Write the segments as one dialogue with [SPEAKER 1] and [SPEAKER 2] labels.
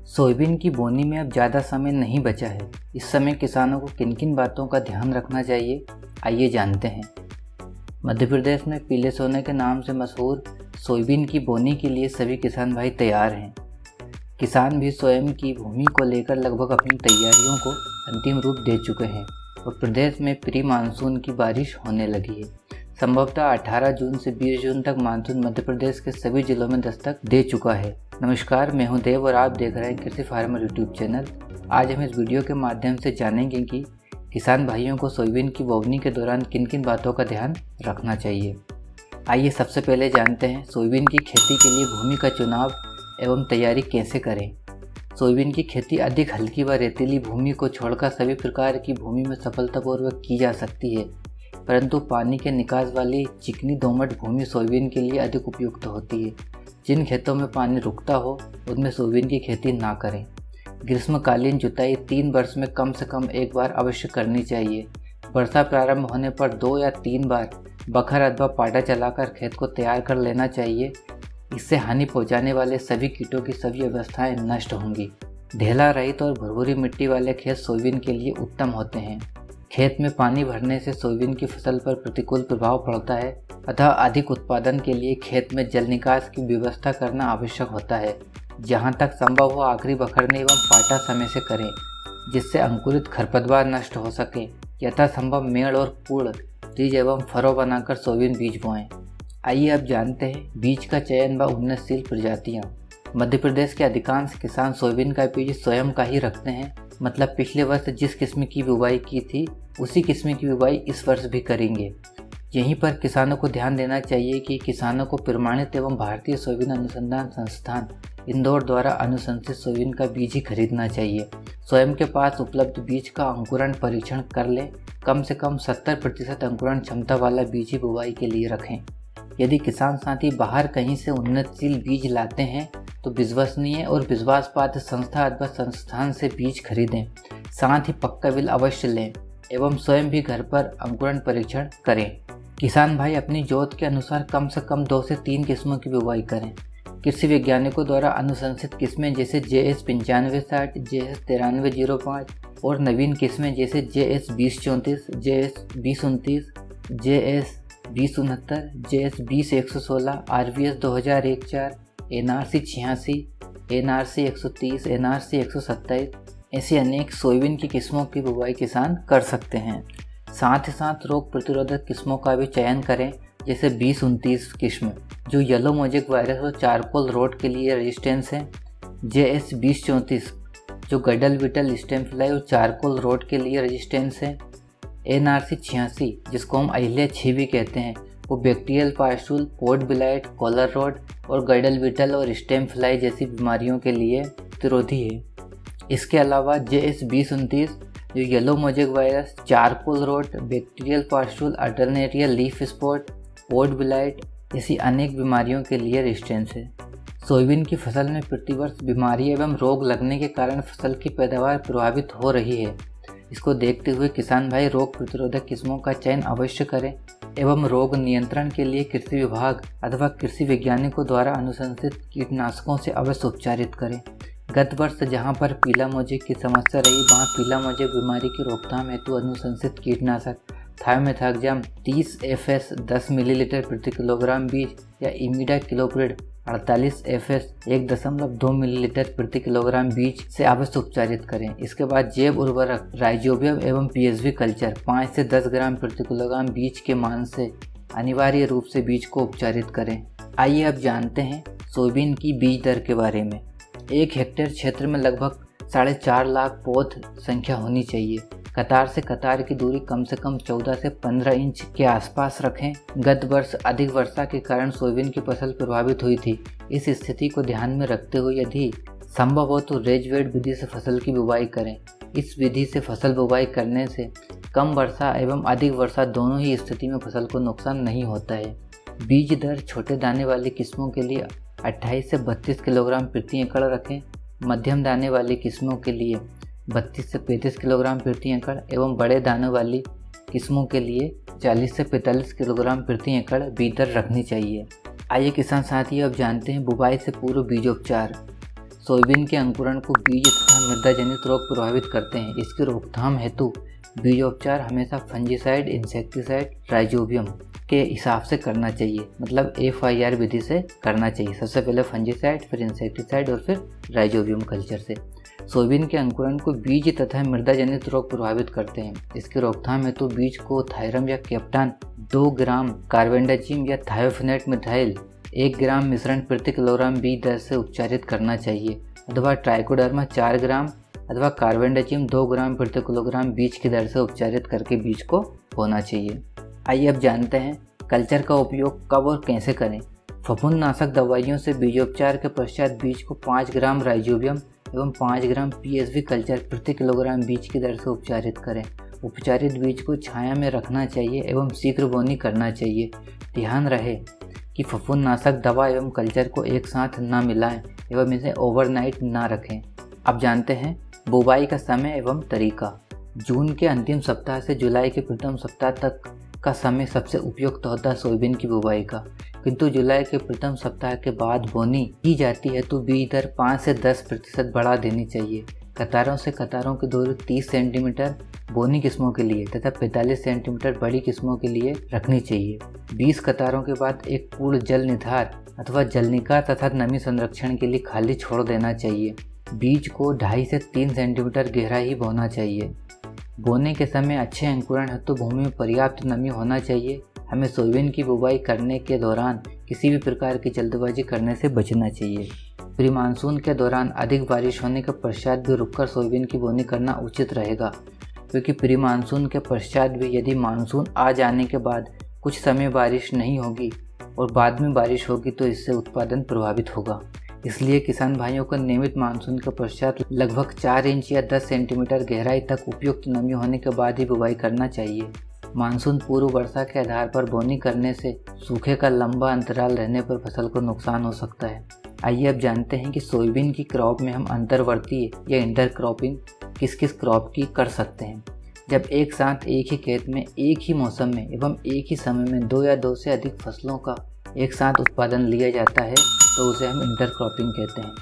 [SPEAKER 1] Soybean की बोनी में अब ज़्यादा समय नहीं बचा है। इस समय किसानों को किन किन बातों का ध्यान रखना चाहिए, आइए जानते हैं। मध्य प्रदेश में पीले सोने के नाम से मशहूर सोयाबीन की बोनी के लिए सभी किसान भाई तैयार हैं। किसान भी स्वयं की भूमि को लेकर लगभग अपनी तैयारियों को अंतिम रूप दे चुके हैं और प्रदेश में प्री मानसून की बारिश होने लगी है। संभवतः 18 जून से 20 जून तक मानसून मध्य प्रदेश के सभी जिलों में दस्तक दे चुका है। नमस्कार, मैं हूं देव और आप देख रहे हैं कृषि फार्मर यूट्यूब चैनल। आज हम इस वीडियो के माध्यम से जानेंगे कि किसान भाइयों को सोयाबीन की बोवनी के दौरान किन किन बातों का ध्यान रखना चाहिए। आइए सबसे पहले जानते हैं सोयाबीन की खेती के लिए भूमि का चुनाव एवं तैयारी कैसे करें। सोयाबीन की खेती अधिक हल्की व रेतीली भूमि को छोड़कर सभी प्रकार की भूमि में सफलतापूर्वक की जा सकती है, परंतु पानी के निकास वाली चिकनी दोमट भूमि सोयाबीन के लिए अधिक उपयुक्त होती है। जिन खेतों में पानी रुकता हो उनमें सोयाबीन की खेती ना करें। ग्रीष्मकालीन जुताई 3 वर्ष में कम से कम एक बार अवश्य करनी चाहिए। वर्षा प्रारंभ होने पर 2 या 3 बार बखर अथवा पाटा चलाकर खेत को तैयार कर लेना चाहिए। इससे हानि पहुंचाने वाले सभी कीटों की सभी अवस्थाएं नष्ट होंगी। ढेला रहित और भुरभुरी मिट्टी वाले खेत सोयाबीन के लिए उत्तम होते हैं। खेत में पानी भरने से सोयाबीन की फसल पर प्रतिकूल प्रभाव पड़ता है, अतः अधिक उत्पादन के लिए खेत में जल निकास की व्यवस्था करना आवश्यक होता है। जहां तक संभव हो आखिरी बखरने एवं पाटा समय से करें, जिससे अंकुरित खरपतवार नष्ट हो सके। यथासंभव मेड़ और कूड़ रीज एवं फरो बनाकर सोयाबीन बीज बोएं। आइए अब जानते हैं बीज का चयन व उन्नतशील प्रजातियाँ। मध्य प्रदेश के अधिकांश किसान सोयाबीन का बीज स्वयं का ही रखते हैं, मतलब पिछले वर्ष जिस किस्म की बुवाई की थी उसी किस्म की बुवाई इस वर्ष भी करेंगे। यहीं पर किसानों को ध्यान देना चाहिए कि किसानों को प्रमाणित एवं भारतीय सोयाबीन अनुसंधान संस्थान इंदौर द्वारा अनुशंसित सोयाबीन का बीज ही खरीदना चाहिए। स्वयं के पास उपलब्ध बीज का अंकुरण परीक्षण कर लें। कम से कम 70% अंकुरण क्षमता वाला बीज ही बुवाई के लिए रखें। यदि किसान साथी बाहर कहीं से उन्नतशील बीज लाते हैं तो विश्वसनीय और विश्वासपात्र संस्था अथवा संस्थान से बीज खरीदें। साथ ही पक्का बिल अवश्य लें एवं स्वयं भी घर पर अंकुरण परीक्षण करें। किसान भाई अपनी जोत के अनुसार कम से कम 2 से 3 किस्मों की बुवाई करें। कृषि वैज्ञानिकों द्वारा अनुशंसित किस्में जैसे JS 9560, JS 9305 और नवीन किस्में जैसे JS 2034, JS 2029, JS 2069, JS 20116, RVS 2014, NRC 86, NRC 130, NRC 127 ऐसी अनेक सोयाबीन की किस्मों की बुवाई किसान कर सकते हैं। साथ ही साथ रोग प्रतिरोधक किस्मों का भी चयन करें, जैसे 2029 किस्म जो येलो मोजेक वायरस और चारकोल रोट के लिए रेजिस्टेंस है, JS 2034 जो गडल विटल स्टेम फ्लाई और चारकोल रोट के लिए रेजिस्टेंस है, NRC 86 जिसको हम अहिल्या 6 भी कहते हैं, वो बैक्टीरियल पास्टूल, पोर्ट बिलाइट, कॉलर रोड और गडल विटल और स्टेम फ्लाई जैसी बीमारियों के लिए प्रतिरोधी है। इसके अलावा JS 2029 जो yellow mosaic virus, charcoal rot, bacterial pustule, alternaria leaf spot, pod blight ऐसी अनेक बीमारियों के लिए रेजिस्टेंस है। सोयाबीन की फसल में प्रतिवर्ष बीमारी एवं रोग लगने के कारण फसल की पैदावार प्रभावित हो रही है। इसको देखते हुए किसान भाई रोग प्रतिरोधक किस्मों का चयन अवश्य करें एवं रोग नियंत्रण के लिए कृषि विभाग अथवा कृषि वैज्ञानिकों द्वारा अनुशंसित कीटनाशकों से अवश्य उपचारित करें। गत वर्ष जहां पर पीला मोजेक की समस्या रही, वहां पीला मोजेक बीमारी की रोकथाम हेतु अनुशंसित कीटनाशक थायोमेथाक्साम 30 FS 10 मिलीलीटर प्रति किलोग्राम बीज या इमिडा क्लोप्रिड 48 FS 1.2 मिलीलीटर प्रति किलोग्राम बीज से अवश्य उपचारित करें। इसके बाद जैव उर्वरक राइजोबियम एवं PSV कल्चर 5 से 10 ग्राम प्रति किलोग्राम बीज के मान से अनिवार्य रूप से बीज को उपचारित करें। आइए अब जानते हैं सोयाबीन की बीज दर के बारे में। 1 हेक्टेयर क्षेत्र में लगभग 4.5 लाख पौध संख्या होनी चाहिए। कतार से कतार की दूरी कम से कम 14 से 15 इंच के आसपास रखें। गत वर्ष अधिक वर्षा के कारण सोयाबीन की फसल प्रभावित हुई थी। इस स्थिति को ध्यान में रखते हुए यदि संभव हो तो रेज वेड विधि से फसल की बुवाई करें। इस विधि से फसल बुवाई करने से कम वर्षा एवं अधिक वर्षा दोनों ही स्थिति में फसल को नुकसान नहीं होता है। बीज दर छोटे दाने वाली किस्मों के लिए 28 से 32 किलोग्राम प्रति एकड़ रखें। मध्यम दाने वाली किस्मों के लिए 32 से 35 किलोग्राम प्रति एकड़ एवं बड़े दानों वाली किस्मों के लिए 40 से 45 किलोग्राम प्रति एकड़ बीज दर रखनी चाहिए। आइए किसान साथियों अब जानते हैं बुवाई से पूर्व बीजोपचार। सोयाबीन के अंकुरण को बीज तथा मृदा जनित रोग प्रभावित करते हैं। इसकी रोकथाम हेतु बीजोपचार हमेशा फंजीसाइड, इंसेक्टिसाइड, राइजोबियम के हिसाब से करना चाहिए, मतलब FIR विधि से करना चाहिए। सबसे पहले फंजीसाइड, फिर इंसेक्टिसाइड और फिर राइजोबियम कल्चर से। सोयाबीन के अंकुरण को बीज तथा मृदा जनित रोग प्रभावित करते हैं। इसकी रोकथाम हेतु बीज को थायरम या कैप्टान 2 ग्राम, कार्बेंडाजिम या थायोफेनेट मिथाइल 1 ग्राम मिश्रण प्रति किलोग्राम बीज दर से उपचारित करना चाहिए, अथवा ट्राइकोडर्मा 4 ग्राम अथवा कार्बेंडाजिम 2 ग्राम प्रति किलोग्राम बीज की दर से उपचारित करके बीज को बोना चाहिए। आइए अब जानते हैं कल्चर का उपयोग कब और कैसे करें। फफूंदनाशक दवाइयों से बीजोपचार के पश्चात बीज को 5 ग्राम राइजोबियम एवं 5 ग्राम PSV कल्चर प्रति किलोग्राम बीज की दर से उपचारित करें। उपचारित बीज को छाया में रखना चाहिए एवं शीघ्र बोनी करना चाहिए। ध्यान रहे कि फफूंदनाशक दवा एवं कल्चर को एक साथ न मिलाएं एवं इसे ओवरनाइट न रखें। अब जानते हैं बुवाई का समय एवं तरीका। जून के अंतिम सप्ताह से जुलाई के प्रथम सप्ताह तक का समय सबसे उपयुक्त होता है सोयाबीन की बुवाई का, किंतु जुलाई के प्रथम सप्ताह के बाद बोनी की जाती है तो बीज दर 5 से 10% बढ़ा देनी चाहिए। कतारों से कतारों की दूरी 30 सेंटीमीटर बोनी किस्मों के लिए तथा 45 सेंटीमीटर बड़ी किस्मों के लिए रखनी चाहिए। 20 कतारों के बाद एक पूर्ण जल निधार अथवा जलनिका तथा नमी संरक्षण के लिए खाली छोड़ देना चाहिए। बीज को 2.5 से 3 सेंटीमीटर गहरा ही बोना चाहिए। बोने के समय अच्छे अंकुरण हेतु भूमि में पर्याप्त नमी होना चाहिए। हमें सोयाबीन की बुवाई करने के दौरान किसी भी प्रकार की जल्दबाजी करने से बचना चाहिए। प्री मानसून के दौरान अधिक बारिश होने के पश्चात भी रुककर सोयाबीन की बोनी करना उचित रहेगा, क्योंकि प्री मानसून के पश्चात भी यदि मानसून आ जाने के बाद कुछ समय बारिश नहीं होगी और बाद में बारिश होगी तो इससे उत्पादन प्रभावित होगा। इसलिए किसान भाइयों को नियमित मानसून के पश्चात लगभग 4 इंच या 10 सेंटीमीटर गहराई तक उपयुक्त नमी होने के बाद ही बुवाई करना चाहिए। मानसून पूर्व वर्षा के आधार पर बोनी करने से सूखे का लंबा अंतराल रहने पर फसल को नुकसान हो सकता है। आइए अब जानते हैं कि सोयाबीन की क्रॉप में हम अंतर्वर्तीय या इंटर क्रॉपिंग किस किस क्रॉप की कर सकते हैं। जब एक साथ एक ही खेत में एक ही मौसम में एवं एक ही समय में 2 या 2 से अधिक फसलों का एक साथ उत्पादन लिया जाता है तो उसे हम इंटर क्रॉपिंग कहते हैं।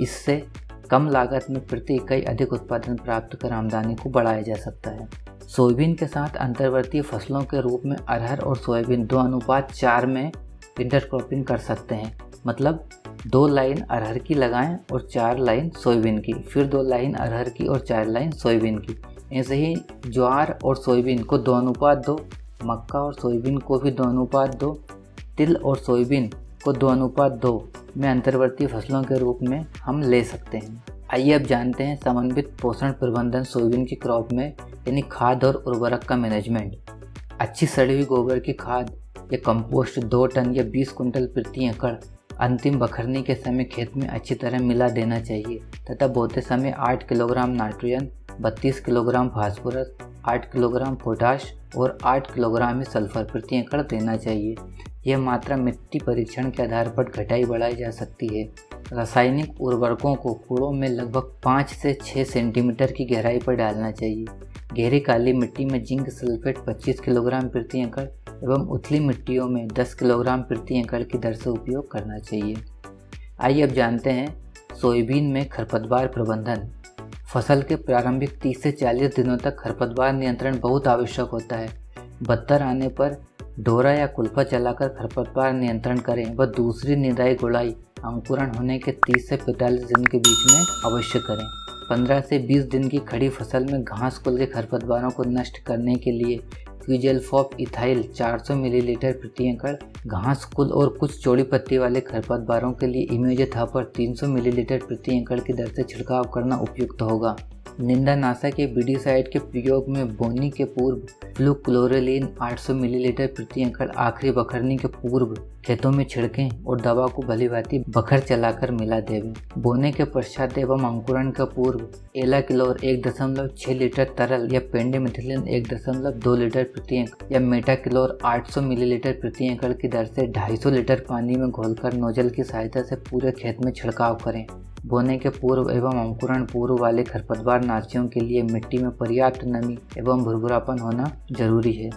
[SPEAKER 1] इससे कम लागत में प्रति इकाई अधिक उत्पादन प्राप्त कर आमदनी को बढ़ाया जा सकता है। सोयाबीन के साथ अंतर्वर्तीय फसलों के रूप में अरहर और सोयाबीन 2:4 में इंटर क्रॉपिंग कर सकते हैं, मतलब 2 लाइन अरहर की लगाएं और 4 लाइन सोयाबीन की, फिर 2 लाइन अरहर की और 4 लाइन सोयाबीन की। ऐसे ही ज्वार और सोयाबीन को 2:2, मक्का और सोयाबीन को भी 2:2, तिल और सोयाबीन को 2:2 में अंतर्वर्ती फसलों के रूप में हम ले सकते हैं। आइए अब जानते हैं समन्वित पोषण प्रबंधन सोयाबीन की क्रॉप में, यानी खाद और उर्वरक का मैनेजमेंट। अच्छी सड़ी हुई गोबर की खाद या कंपोस्ट 2 टन या 20 कुंटल प्रति एकड़ अंतिम बखरने के समय खेत में अच्छी तरह मिला देना चाहिए तथा बोते समय 8 kilogram nitrogen, 32 kilogram phosphorus, 8 kilogram potash और 8 किलोग्राम ही सल्फर प्रति एकड़ देना चाहिए। यह मात्रा मिट्टी परीक्षण के आधार पर घटाई बढ़ाई जा सकती है। रासायनिक उर्वरकों को कूड़ों में लगभग 5 से 6 सेंटीमीटर की गहराई पर डालना चाहिए। गहरी काली मिट्टी में जिंक सल्फेट 25 किलोग्राम प्रति एकड़ एवं उथली मिट्टियों में 10 किलोग्राम प्रति एकड़ की दर से उपयोग करना चाहिए। आइए अब जानते हैं सोयाबीन में खरपतवार प्रबंधन। फसल के प्रारंभिक 30 से 40 दिनों तक खरपतवार नियंत्रण बहुत आवश्यक होता है। बत्तर आने पर डोरा या कुल्फा चलाकर खरपतवार नियंत्रण करें व दूसरी निदाई गुड़ाई अंकुरण होने के 30 से 45 दिन के बीच में अवश्य करें। 15 से 20 दिन की खड़ी फसल में घास कुल के खरपतवारों को नष्ट करने के लिए क्विजेलफॉप इथाइल 400 मिलीलीटर प्रति एकड़, घास कुल और कुछ चौड़ी पत्ती वाले खरपतवारों के लिए इमेजोथापर 300 मिलीलीटर प्रति एकड़ की दर से छिड़काव करना उपयुक्त होगा। निंदानाशक के बीडीसाइड के प्रयोग में बोनी के पूर्व फ्लूक्लोरेलिन 800 मिलीलीटर प्रति एकड़ आखिरी बखरनी के पूर्व खेतों में छिड़कें और दवा को भलीभांति बखर चलाकर मिला देवें। बोने के पश्चात एवं अंकुरण के पूर्व एलाक्लोर 1.6 लीटर तरल या पेंडिमेथिलिन 1.2 लीटर प्रति एकड़ या मेटाक्लोर 800 मिलीलीटर प्रति एकड़ की दर से 250 लीटर पानी में घोलकर नोजल की सहायता से पूरे खेत में छिड़काव करें। बोने के पूर्व एवं अंकुरण पूर्व वाले खरपतवार नाशियों के लिए मिट्टी में पर्याप्त नमी एवं भुरभुरापन होना जरूरी है।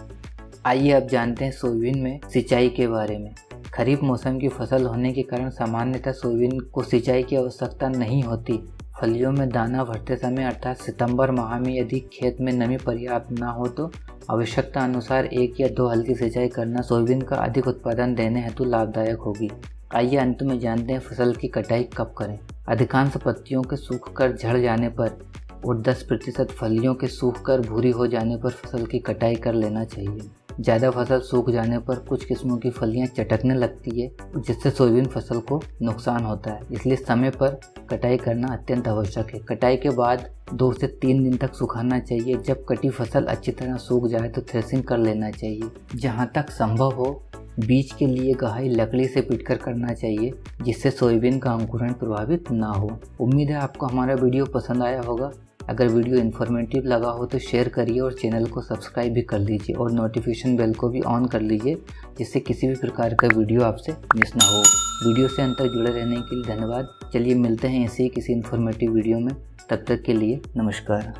[SPEAKER 1] आइए अब जानते हैं सोयाबीन में सिंचाई के बारे में। खरीफ मौसम की फसल होने के कारण सामान्यतः सोयाबीन को सिंचाई की आवश्यकता नहीं होती। फलियों में दाना भरते समय अर्थात सितंबर माह में यदि खेत में नमी पर्याप्त न हो तो आवश्यकता अनुसार 1 या 2 हल्की सिंचाई करना सोयाबीन का अधिक उत्पादन देने हेतु लाभदायक होगी। आइए अंत में जानते हैं फसल की कटाई कब करें। अधिकांश पत्तियों के सूखकर झड़ जाने पर और 10% फलियों के सूखकर भूरी हो जाने पर फसल की कटाई कर लेना चाहिए। ज़्यादा फसल सूख जाने पर कुछ किस्मों की फलियां चटकने लगती है जिससे सोयाबीन फसल को नुकसान होता है, इसलिए समय पर कटाई करना अत्यंत आवश्यक है। कटाई के बाद 2 से 3 दिन तक सुखाना चाहिए। जब कटी फसल अच्छी तरह सूख जाए तो थ्रेसिंग कर लेना चाहिए। जहाँ तक संभव हो बीज के लिए गहाई लकड़ी से पीटकर करना चाहिए जिससे सोयाबीन का अंकुरण प्रभावित ना हो। उम्मीद है आपको हमारा वीडियो पसंद आया होगा। अगर वीडियो इन्फॉर्मेटिव लगा हो तो शेयर करिए और चैनल को सब्सक्राइब भी कर लीजिए और नोटिफिकेशन बेल को भी ऑन कर लीजिए जिससे किसी भी प्रकार का वीडियो आपसे मिस ना हो। वीडियो से अंत तक जुड़े रहने के लिए धन्यवाद। चलिए मिलते हैं ऐसे ही किसी इन्फॉर्मेटिव वीडियो में। तब तक के लिए नमस्कार।